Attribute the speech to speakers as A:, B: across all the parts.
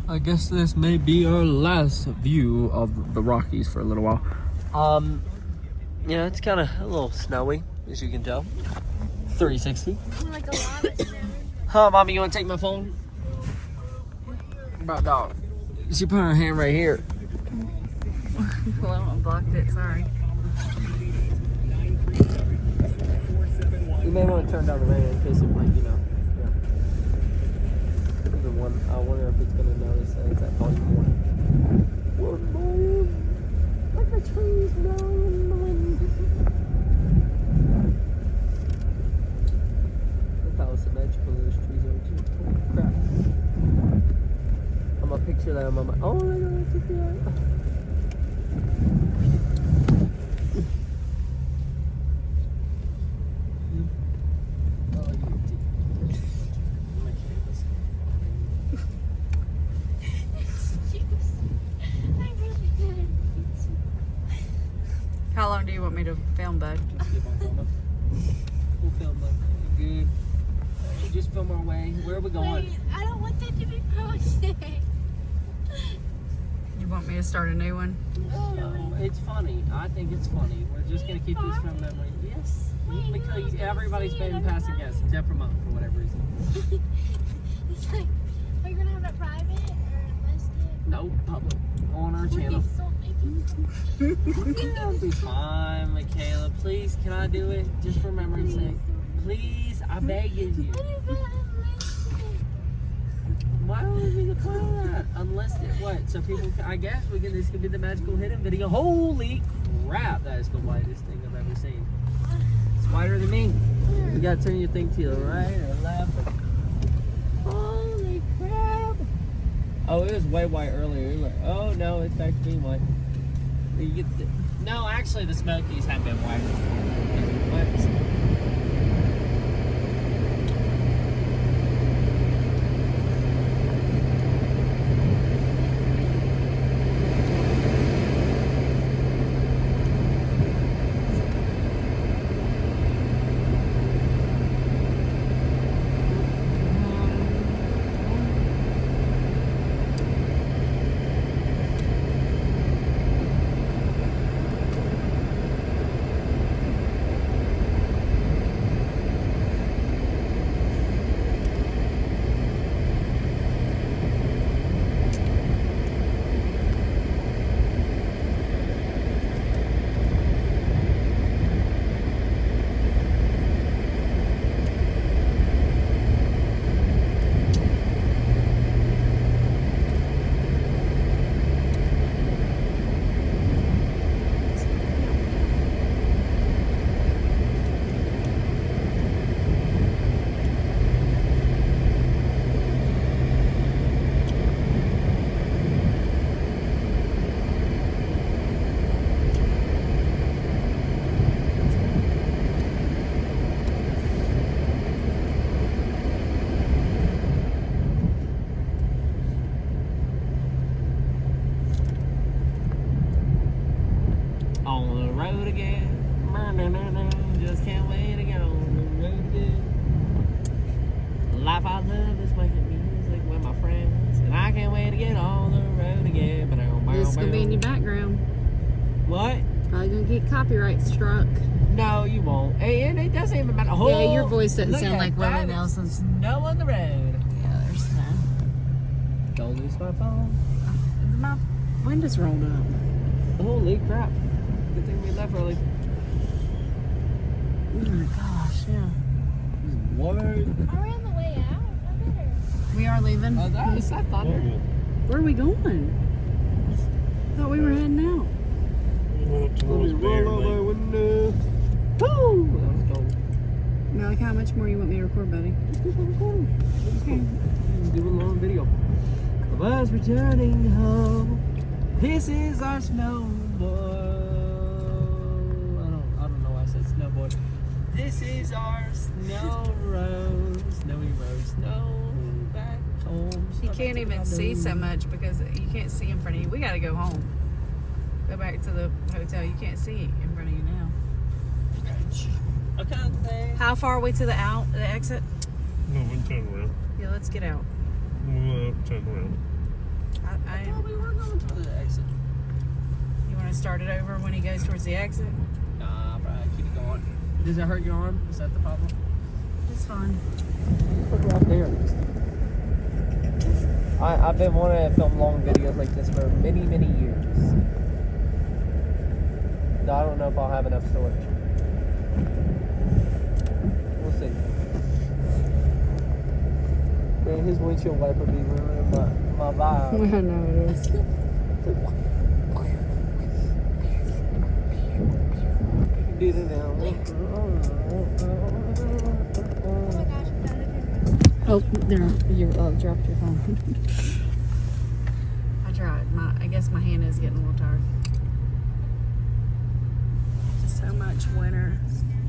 A: I guess this may be our last view of the Rockies for a little while. Yeah, it's kind of a little snowy, as you can tell. 360.
B: Like a lot of snow.
A: Huh, Mommy, you want to take my phone? About dog. She put her hand right here.
C: Well, I blocked it, sorry.
A: You may want to turn down the radio in case it might, you know. Yeah. Even one, I wonder if it's going to notice that it's at volume 1. What volume? Like the trees blowing in the wind. I thought it was symmetrical, those trees over too. Holy crap. I'm going to picture that on my mind. Oh my god, look at that.
C: How long do you want me to film, bud?
A: Just keep on filming. We'll film it. Good. We'll just film our way. Where are we going?
B: Wait, I don't want that to be posted.
C: You want me to start a new one?
A: No, it's funny. I think it's funny. We're just gonna keep this from memory. Yes, because everybody's been passing guests except for Mom for whatever reason.
B: It's like, are you gonna have it private or enlisted?
A: No, public on our channel. It'll be fine, Michaela. Please, can I do it just for memory's sake? Please, I beg you. Why would we do that? Unlisted what? So people, I guess we can. This could be the magical hidden video. Holy crap! That is the whitest thing I've ever seen. It's whiter than me. You gotta turn your thing to the right or left. Holy crap! Oh, it was way white earlier. Like, oh no, it's back to being white. You get no, actually, the Smokies have been whiter. What? Just can't wait to get on the road again. Life I love is making music with my friends, and I can't wait to get on the road again.
C: This is gonna be in your background.
A: What?
C: Probably gonna get copyright struck.
A: No, you won't. And it doesn't even matter. Oh,
C: Yeah, your voice doesn't
A: look
C: sound
A: at
C: like Willie
A: that.
C: Nelson's.
A: Snow on the road.
C: Yeah, there's snow.
A: Don't lose my phone.
C: My window's rolled up.
A: Holy crap. Good thing we left early.
C: Oh my gosh, yeah.
A: What?
B: Are we on the way out? I better.
C: We are leaving.
A: Oh, that's that thunder.
C: Where are we going? Thought we were heading out.
D: We went up to
A: Let me
D: Rose Bear
A: roll out my
D: Lake.
A: window. Woo! Let's go.
C: Malik, how much more you want me to record, buddy? Okay.
A: Do a long video of us returning home. This is our snowboard. I don't know why I said snowboard. This is our snow road, snowy road, snow back home.
C: You can't even see so much because you can't see in front of you. We gotta go home. Go back to the hotel. You can't see in front of you now.
A: Okay.
C: How far are we to the exit?
D: No, we can turn around.
C: Yeah, let's get out.
D: We went up, turn around.
C: to start it over when he goes towards the exit?
A: Nah, bro, keep it going. Does it hurt your arm? Is that the problem?
C: It's fine.
A: Look right there. I've been wanting to film long videos like this for many, many years. Though I don't know if I'll have enough storage. We'll see. Man, his windshield wiper be ruining my vibe.
C: I know it is.
A: Do it now.
B: Oh my gosh, I'm done again.
C: Oh, there. You dropped your phone. I tried. I guess my hand is getting a little tired. Just so much winter.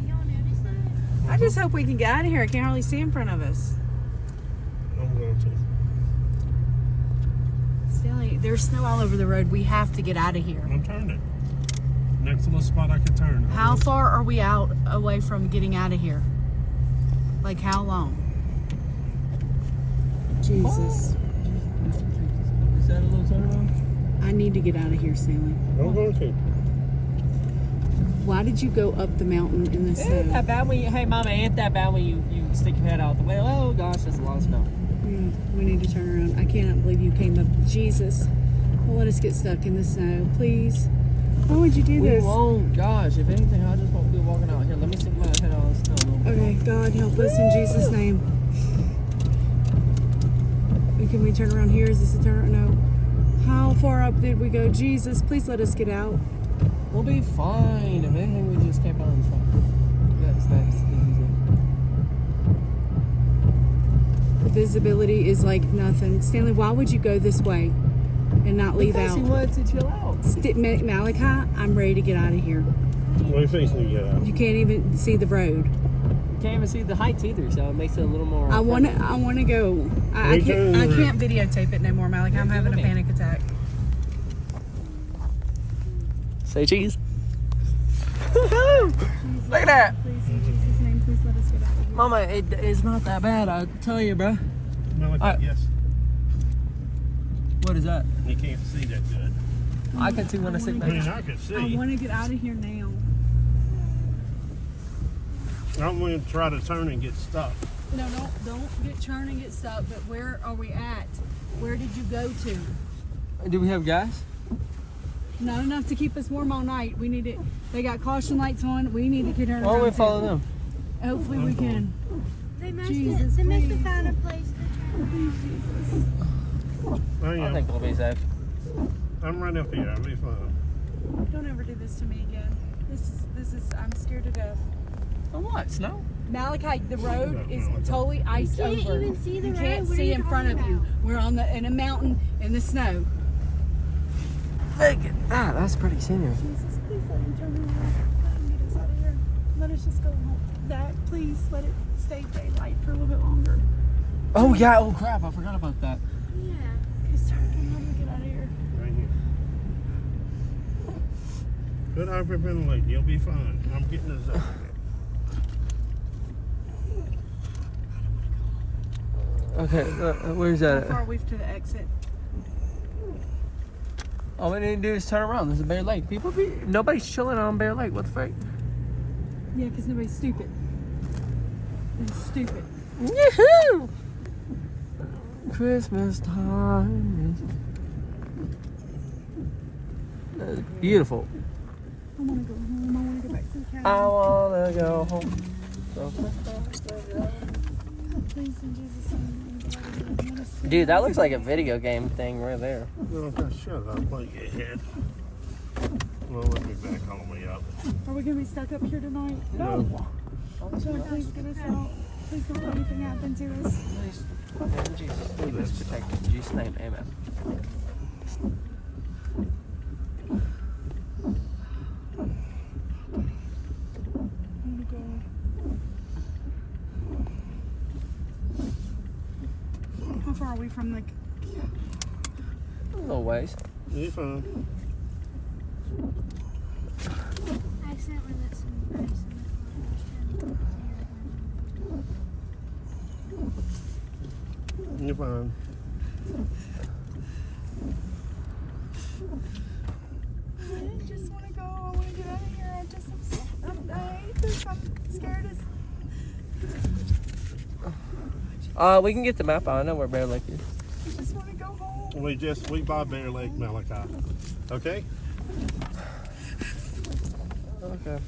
B: Do y'all notice that?
C: I just hope we can get out of here. I can't hardly see in front of us.
D: I'm going to.
C: Stanley, there's snow all over the road. We have to get out of here.
D: I'm turning. Next little spot I can turn.
C: How far are we out away from getting out of here? Like how long? Jesus.
A: Is that a little turnaround?
C: I need to get out of here, Stanley.
D: I'm going to.
C: Why did you go up the mountain in the
A: Ain't
C: snow?
A: that bad when you, hey mama, ain't that bad when you stick your head out the way? Oh gosh, there's a lot of snow.
C: Yeah, we need to turn around. I cannot believe you came up. Jesus. Don't let us get stuck in the snow, please. Why would you do
A: We
C: this?
A: won't. Gosh, if anything, I just won't be walking out here. Let me stick my head out the snow a little bit.
C: Okay, God help us in Jesus' name. Can we turn around here? Is this a turn? No. How far up did we go? Jesus, please let us get out.
A: We'll be fine. If anything, we just camp out in front. That's nice.
C: The visibility is like nothing. Stanley, why would you go this way and not leave
A: Because he
C: out?
A: wanted to chill out.
C: Malachi, I'm ready to get out of here.
D: What do you think you get out?
C: You can't even see the road.
A: You can't even see the heights either, so it makes it a little more.
C: I want to go. I can't videotape it no more, Malachi. I'm having a panic attack.
A: Say cheese. Look at that.
C: Please, in Jesus' name, please let us get out of here.
A: Mama, it's not that bad. I tell you, bro.
D: Smell like that, yes.
A: What is that?
D: You can't see that good.
A: I can see when I sit
D: I
A: back.
D: mean, I can see.
C: I want to get out of here now.
D: I'm going to try to turn and get stuck.
C: No, don't get turn and get stuck. But where are we at? Where did you go to?
A: Do we have gas?
C: Not enough to keep us warm all night. We need it. They got caution lights on. We need to get her.
A: Why don't we follow them?
C: Hopefully we can.
B: They must
C: Jesus,
B: have, they must have
C: please.
B: found a place to turn around.
A: I think we'll be safe.
D: I'm right up here. I'll be fine.
C: Don't ever do this to me again. This is. I'm scared to death.
A: Oh, what? Snow?
C: Malachi, the road is totally iced
B: can't
C: over.
B: even see the
C: you
B: road.
C: can't
B: What are
C: see
B: you
C: in front of
B: talking
C: you.
B: about?
C: We're in a mountain in the snow.
A: Look at that. That's pretty senior.
C: Jesus, please let him turn around. Let him get us out of here. Let us just go home. That, please let it stay daylight for a little bit longer.
A: Oh, yeah. Oh, crap. I forgot about that.
B: Yeah.
C: Please turn around and get out of here.
D: Right here. Good hyperventilate. You'll be fine. I'm getting us out.
A: Okay. Where's
C: How
A: that
C: far
A: at?
C: are we to the exit?
A: All we need to do is turn around. There's a Bear Lake. Nobody's chilling on Bear Lake. What the frick?
C: Yeah, because nobody's stupid. It's stupid.
A: Yahoo! Christmas time is beautiful.
C: I want to go home. I want to go back to the cabin.
A: I wanna go home. So,
C: Please, in Jesus' name, let us get
A: dude, that looks like a video game thing right there.
D: No, shut up. Like your head. Well, let me back all the way up.
C: Are we going to be stuck up here tonight?
D: No.
C: So please get us out. Please don't let anything happen to us.
A: Please, in Jesus' name, please protect us. In Jesus' name, amen.
C: How far are we from the...
A: A little ways.
D: You're fine.
B: I accidentally let some ice in the
D: You're fine.
B: car.
A: We can get the map out. I know where Bear Lake is.
C: I just want to go home.
D: We bought Bear Lake, Malachi. Okay?
A: Okay.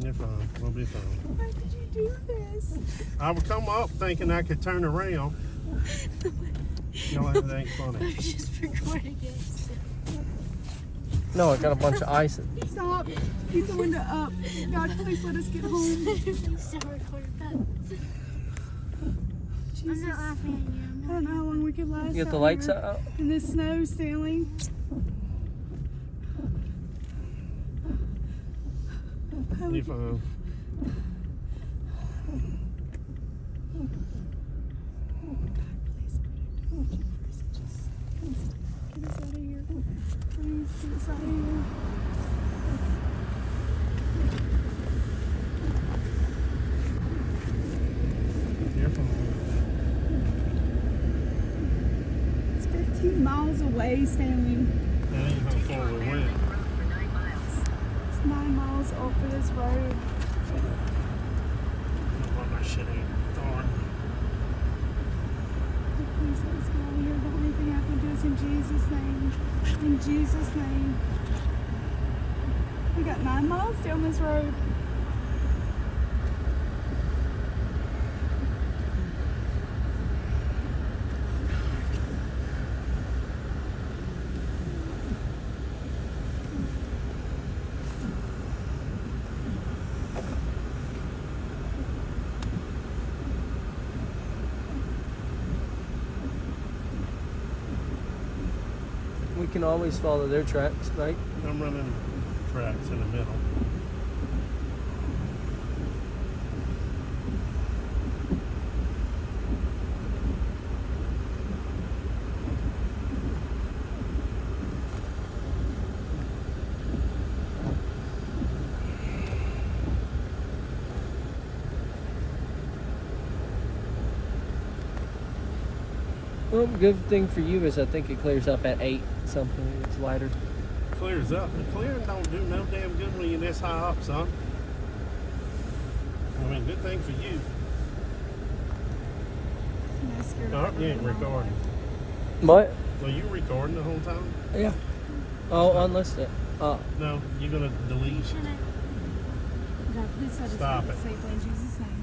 D: You're fine. We'll be fine.
C: Why did you do this?
D: I would come up thinking I could turn around. Y'all, that ain't
B: I
D: funny.
B: was just recording it.
A: No, I got a bunch of ice.
C: Stop. Keep the window up. God, please let us get home.
B: Please still recording that. I'm not laughing at you.
C: I don't know how long we could last.
A: You got the
C: out
A: lights
C: here
A: out?
C: in the snow, Stanley.
D: You're fine.
C: Get us out of here. Please get us out of here.
D: You're fine.
C: It's 15 miles away, Stanley.
D: That ain't how far we went.
C: It's 9 miles over this road.
D: Well, my shit ain't darn.
C: Please let us get out of here. Don't let anything happen to us in Jesus' name. In Jesus' name. We got 9 miles down this road.
A: We can always follow their tracks, right?
D: I'm running tracks in the middle.
A: Well, good thing for you is I think it clears up at 8 something. It's lighter.
D: Clears up. The clearing don't do no damn good when you're this high up, son. I mean, good thing for you. No, you ain't recording.
A: What?
D: Well, you recording the whole time?
A: Yeah. Oh, unlist it.
D: No, you're gonna delete.
B: Should I?
C: God, please let us
D: Stop
C: make
D: it.
C: safely in Jesus' name.